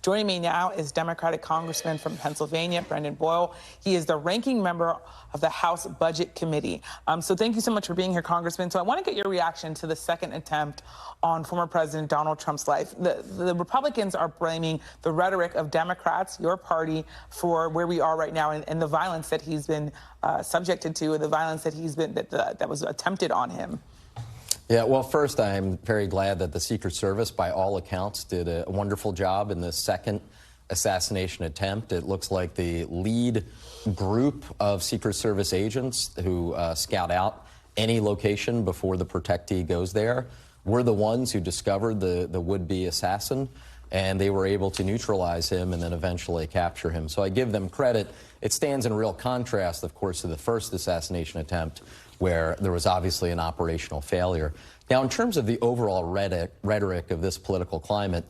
Joining me now is Democratic Congressman from Pennsylvania, Brendan Boyle. He is the ranking member of the House Budget Committee. So thank you so much for being here, Congressman. So I want to get your reaction to the second attempt on former President Donald Trump's life. The Republicans are blaming the rhetoric of Democrats, your party, for where we are right now and the violence that he's been subjected to, and the violence that that was attempted on him. Yeah, well, first, I'm very glad that the Secret Service, by all accounts, did a wonderful job in the second assassination attempt. It looks like the lead group of Secret Service agents who scout out any location before the protectee goes there were the ones who discovered the would-be assassin, and they were able to neutralize him and then eventually capture him. So I give them credit. It stands in real contrast, of course, to the first assassination attempt, where there was obviously an operational failure. Now, in terms of the overall rhetoric of this political climate,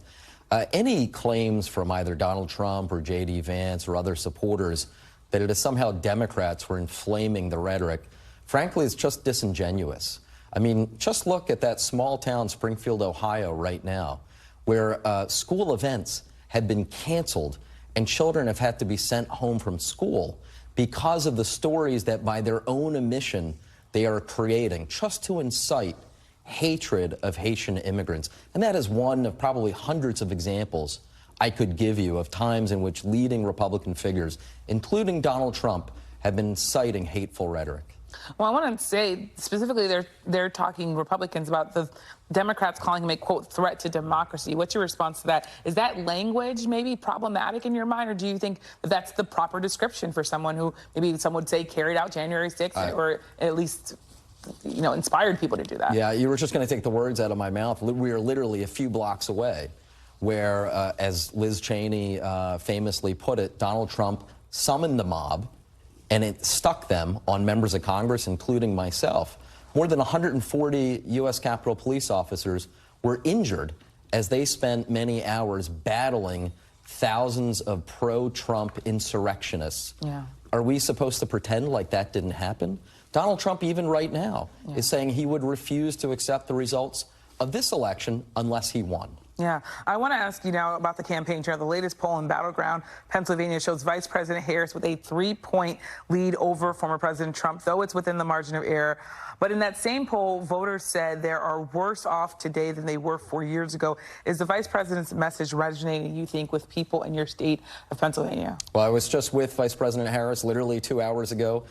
any claims from either Donald Trump or J.D. Vance or other supporters that it is somehow Democrats who are inflaming the rhetoric, frankly, is just disingenuous. I mean, just look at that small town, Springfield, Ohio, right now, where school events had been canceled and children have had to be sent home from school because of the stories that by their own admission they are creating just to incite hatred of Haitian immigrants. And that is one of probably hundreds of examples I could give you of times in which leading Republican figures, including Donald Trump, have been inciting hateful rhetoric. Well, I want to say specifically they're talking Republicans about the Democrats calling him a, quote, threat to democracy. What's your response to that? Is that language maybe problematic in your mind, or do you think that that's the proper description for someone who maybe some would say carried out January 6th or at least, you know, inspired people to do that? Yeah, you were just going to take the words out of my mouth. We are literally a few blocks away where, as Liz Cheney famously put it, Donald Trump summoned the mob and it stuck them on members of Congress, including myself. More than 140 U.S. Capitol police officers were injured as they spent many hours battling thousands of pro-Trump insurrectionists. Yeah. Are we supposed to pretend like that didn't happen? Donald Trump, even right now, is saying he would refuse to accept the results of this election unless he won. Yeah. I want to ask you now about the campaign trail. The latest poll in Battleground, Pennsylvania, shows Vice President Harris with a 3-point lead over former President Trump, though it's within the margin of error. But in that same poll, voters said they are worse off today than they were 4 years ago. Is the vice president's message resonating, you think, with people in your state of Pennsylvania? Well, I was just with Vice President Harris literally 2 hours ago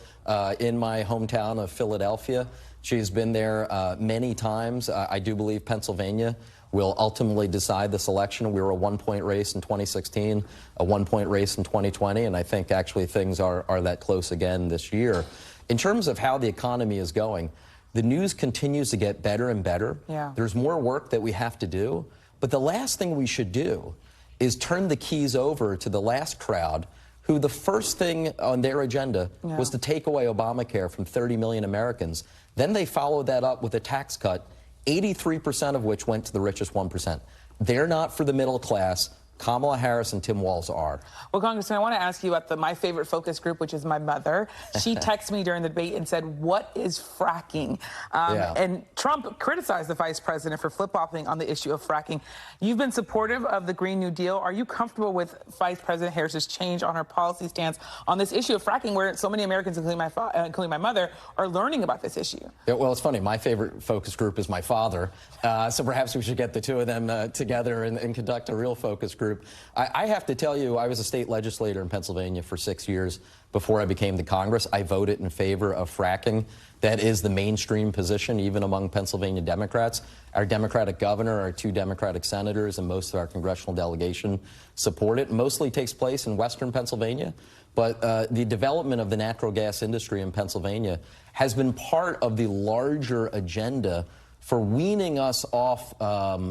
in my hometown of Philadelphia. She's been there many times. I do believe Pennsylvania will ultimately decide this election. We were a 1-point race in 2016, a 1-point race in 2020, and I think actually things are that close again this year. In terms of how the economy is going, the news continues to get better and better. Yeah. There's more work that we have to do, but the last thing we should do is turn the keys over to the last crowd who the first thing on their agenda was to take away Obamacare from 30 million Americans. Then they followed that up with a tax cut, 83% of which went to the richest 1%. They're not for the middle class. Kamala Harris and Tim Walz are. Well, Congressman, I want to ask you about my favorite focus group, which is my mother. She texted me during the debate and said, "What is fracking?" And Trump criticized the vice president for flip-flopping on the issue of fracking. You've been supportive of the Green New Deal. Are you comfortable with Vice President Harris's change on her policy stance on this issue of fracking, where so many Americans, including my mother, are learning about this issue? Yeah, well, it's funny. My favorite focus group is my father. So perhaps we should get the two of them together and conduct a real focus group. I have to tell you, I was a state legislator in Pennsylvania for 6 years before I became the Congress. I voted in favor of fracking. That is the mainstream position, even among Pennsylvania Democrats. Our Democratic governor, our 2 Democratic senators, and most of our congressional delegation support it. Mostly takes place in western Pennsylvania. But the development of the natural gas industry in Pennsylvania has been part of the larger agenda for weaning us off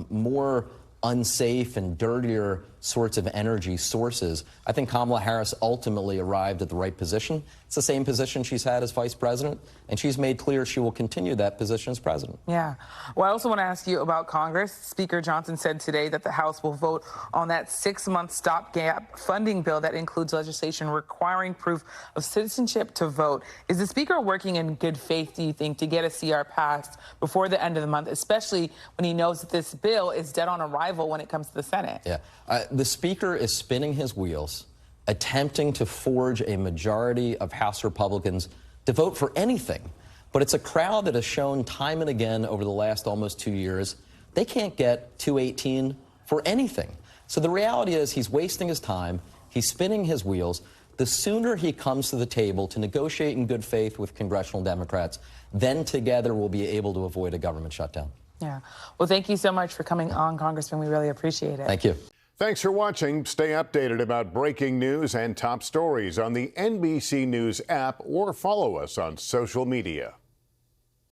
more unsafe and dirtier sorts of energy sources. I think Kamala Harris ultimately arrived at the right position. It's the same position she's had as vice president, and she's made clear she will continue that position as president. Yeah. Well, I also want to ask you about Congress. Speaker Johnson said today that the House will vote on that 6-month stopgap funding bill that includes legislation requiring proof of citizenship to vote. Is the Speaker working in good faith, do you think, to get a CR passed before the end of the month, especially when he knows that this bill is dead on arrival when it comes to the Senate? Yeah. the Speaker is spinning his wheels, attempting to forge a majority of House Republicans to vote for anything. But it's a crowd that has shown time and again over the last almost 2 years, they can't get 218 for anything. So the reality is he's wasting his time, he's spinning his wheels. The sooner he comes to the table to negotiate in good faith with congressional Democrats, then together we'll be able to avoid a government shutdown. Yeah. Well, thank you so much for coming on, Congressman. We really appreciate it. Thank you. Thanks for watching. Stay updated about breaking news and top stories on the NBC News app or follow us on social media.